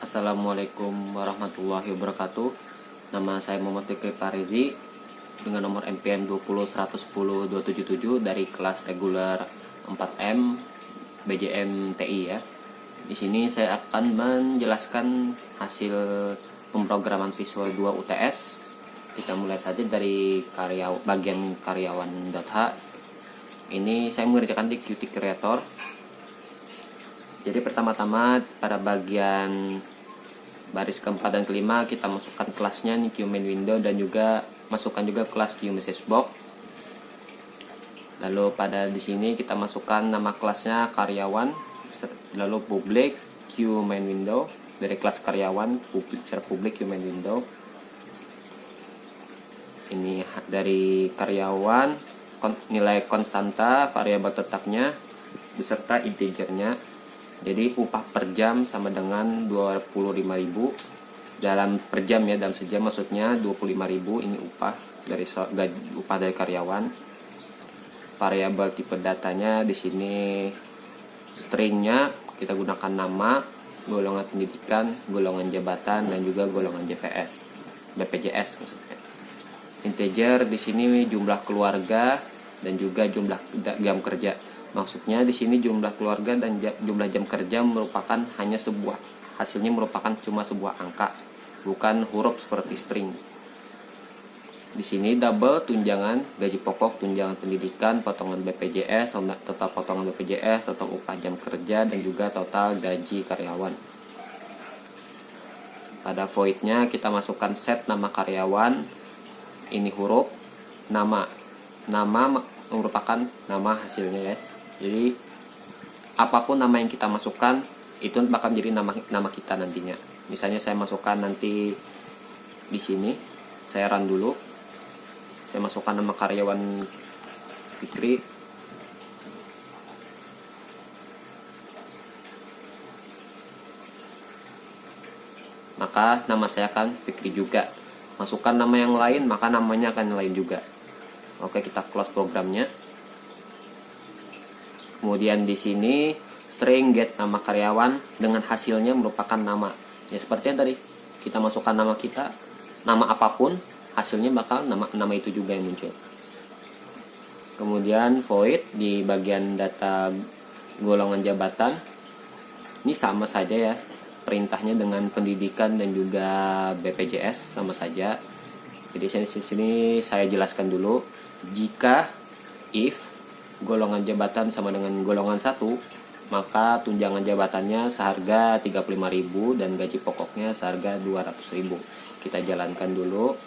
Assalamualaikum warahmatullahi wabarakatuh. Nama saya Muhammad Fikri Farizi dengan nomor NPM 20110-277 dari kelas reguler 4M BJM TI ya. Di sini saya akan menjelaskan hasil pemrograman Visual 2 UTS. Kita mulai saja dari bagian karyawan.h. Ini saya mengerjakan di Qt Creator. Jadi pertama-tama pada bagian baris keempat dan kelima kita masukkan kelasnya nih QMain window, dan juga masukkan juga kelas QMessageBox. Lalu pada di sini kita masukkan nama kelasnya karyawan, lalu public QMain window dari kelas karyawan, publik secara publik QMain window. Ini dari karyawan, nilai konstanta variabel tetapnya beserta integernya. Jadi upah per jam sama dengan 25.000 dalam per jam ya, dalam sejam maksudnya 25.000. Ini upah dari karyawan. Variabel tipe datanya di sini stringnya kita gunakan nama, golongan pendidikan, golongan jabatan, dan juga golongan BPJS maksudnya. Integer di sini jumlah keluarga dan juga jumlah jam kerja. Maksudnya di sini jumlah keluarga dan jumlah jam kerja merupakan hasilnya merupakan cuma sebuah angka, bukan huruf seperti string. Di sini double tunjangan gaji pokok, tunjangan pendidikan, potongan BPJS, total potongan BPJS, total upah jam kerja, dan juga total gaji karyawan. Pada voidnya kita masukkan set nama karyawan, ini huruf, nama merupakan nama hasilnya ya. Jadi apapun nama yang kita masukkan itu bakal menjadi nama kita nantinya. Misalnya saya masukkan nanti di sini, saya run dulu. Saya masukkan nama karyawan Fikri. Maka nama saya akan Fikri juga. Masukkan nama yang lain, maka namanya akan lain juga. Oke, kita close programnya. Kemudian di sini string get nama karyawan dengan hasilnya merupakan nama. Ya seperti yang tadi kita masukkan nama kita, nama apapun, hasilnya bakal nama itu juga yang muncul. Kemudian void di bagian data golongan jabatan. Ini sama saja ya. Perintahnya dengan pendidikan dan juga BPJS sama saja. Jadi di sini saya jelaskan dulu. Jika if golongan jabatan sama dengan golongan 1, maka tunjangan jabatannya seharga 35.000 dan gaji pokoknya seharga 200.000. Kita jalankan dulu.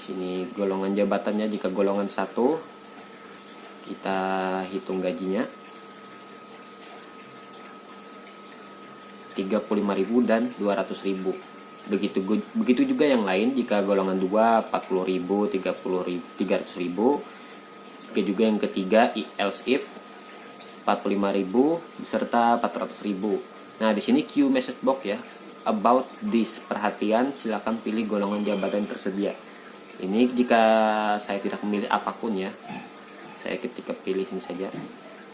Sini golongan jabatannya, jika golongan 1 kita hitung gajinya 35.000 dan 200.000. Begitu juga yang lain. Jika golongan 2 40.000, 300.000. Juga yang ketiga else if 45.000 beserta 400.000. Nah, di sini QMessageBox ya. About this, perhatian, silakan pilih golongan jabatan tersedia. Ini jika saya tidak memilih apapun ya. Saya ketika pilih ini saja.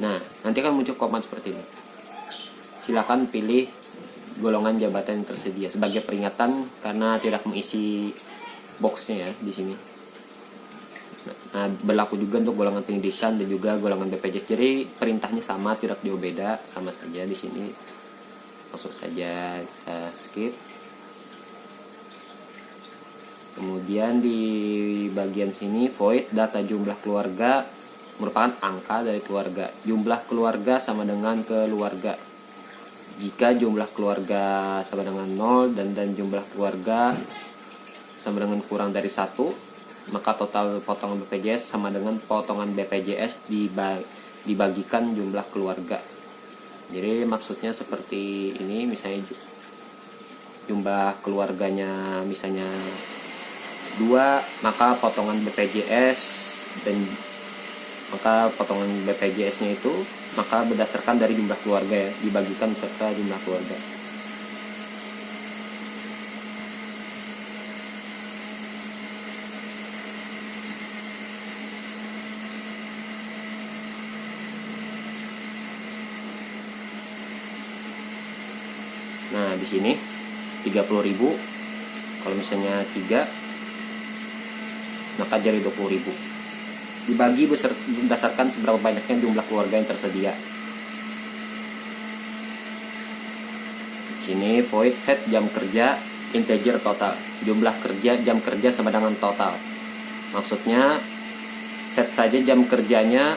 Nah, nanti akan muncul komen seperti ini. Silakan pilih golongan jabatan yang tersedia sebagai peringatan karena tidak mengisi boxnya ya di sini. Nah, berlaku juga untuk golongan pendidikan dan juga golongan BPJS. Jadi perintahnya sama, tidak jauh beda, sama saja di sini. Langsung saja kita skip. Kemudian di bagian sini void data jumlah keluarga merupakan angka dari keluarga. Jumlah keluarga sama dengan keluarga. Jika jumlah keluarga sama dengan 0 dan jumlah keluarga sama dengan kurang dari 1, maka total potongan BPJS sama dengan potongan BPJS dibagikan jumlah keluarga. Jadi maksudnya seperti ini, misalnya jumlah keluarganya misalnya 2, maka potongan BPJS nya itu maka berdasarkan dari jumlah keluarga ya, dibagikan beserta jumlah keluarga. Nah, di sini 30.000. Kalau misalnya 3, maka jadi 20.000. Dibagi berdasarkan seberapa banyaknya jumlah keluarga yang tersedia. Di sini void set jam kerja integer total. Jumlah kerja jam kerja sama dengan total. Maksudnya set saja jam kerjanya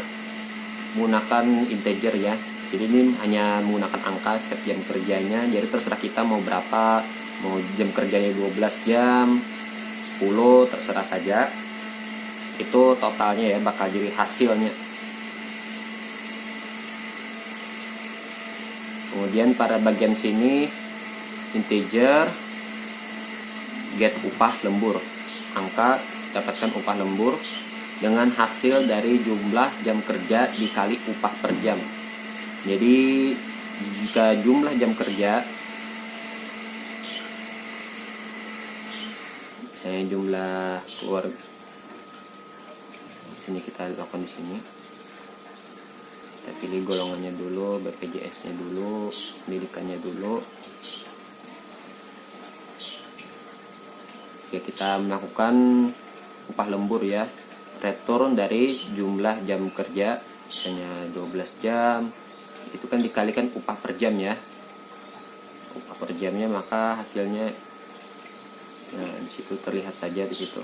menggunakan integer ya. Jadi ini hanya menggunakan angka set jam kerjanya. Jadi terserah kita mau berapa, mau jam kerjanya 12 jam, 10, terserah saja. Itu totalnya ya, bakal jadi hasilnya. Kemudian pada bagian sini integer get upah lembur. Angka dapatkan upah lembur dengan hasil dari jumlah jam kerja dikali upah per jam. Jadi jika jumlah jam kerja, misalnya jumlah keluarga, sini kita lakukan di sini. Kita pilih golongannya dulu, BPJS-nya dulu, pendidikannya dulu. Oke, kita melakukan upah lembur ya. Return dari jumlah jam kerja, misalnya 12 jam, itu kan dikalikan upah per jam ya. Upah per jamnya, maka hasilnya, nah di situ terlihat saja di situ.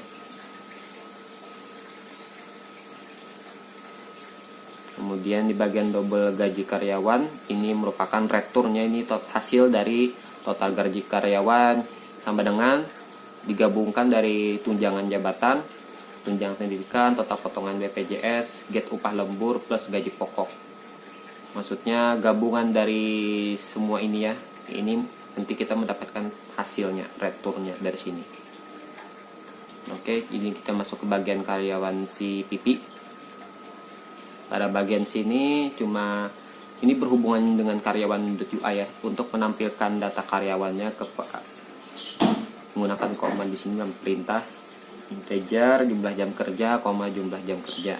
Kemudian di bagian double gaji karyawan, ini merupakan returnnya, ini hasil dari total gaji karyawan sama dengan digabungkan dari tunjangan jabatan, tunjangan pendidikan, total potongan BPJS, get upah lembur plus gaji pokok. Maksudnya gabungan dari semua ini ya. Ini nanti kita mendapatkan hasilnya, returnnya dari sini. Oke, ini kita masuk ke bagian karyawan si Pipi. Pada bagian sini cuma ini berhubungan dengan karyawan.ui ya, untuk menampilkan data karyawannya ke menggunakan command di sini dalam perintah integer jumlah jam kerja, jumlah jam kerja.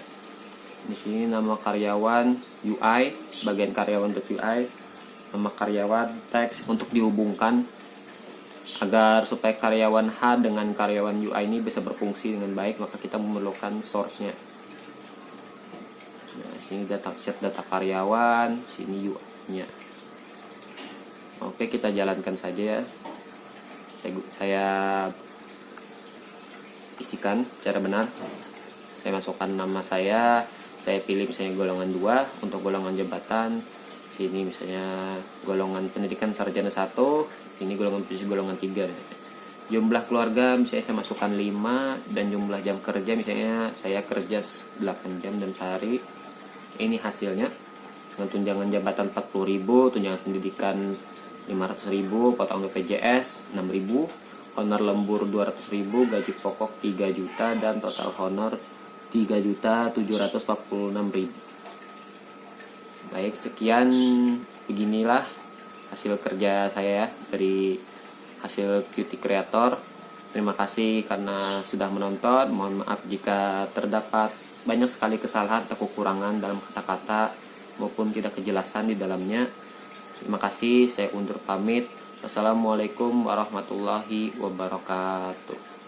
Di sini nama karyawan UI, bagian karyawan.ui, nama karyawan teks untuk dihubungkan agar supaya karyawan H dengan karyawan UI ini bisa berfungsi dengan baik, maka kita memerlukan source-nya. Nah, sini data set data karyawan, sini UI-nya. Oke, kita jalankan saja ya. Saya isikan secara benar. Saya masukkan nama saya pilih misalnya golongan 2 untuk golongan jabatan. Sini misalnya golongan pendidikan sarjana 1, ini golongan posisi golongan 3. Jumlah keluarga misalnya saya masukkan 5, dan jumlah jam kerja misalnya saya kerja 8 jam dan sehari. Ini hasilnya dengan tunjangan jabatan 40.000, tunjangan pendidikan 500.000, potong BPJS 6.000, honor lembur 200.000, gaji pokok 3 juta, dan total honor 3.746.000. Baik, sekian, beginilah hasil kerja saya ya, dari hasil QT Creator. Terima kasih karena sudah menonton. Mohon maaf jika terdapat banyak sekali kesalahan atau kekurangan dalam kata-kata maupun tidak kejelasan di dalamnya. Terima kasih, saya undur pamit. Wassalamualaikum warahmatullahi wabarakatuh.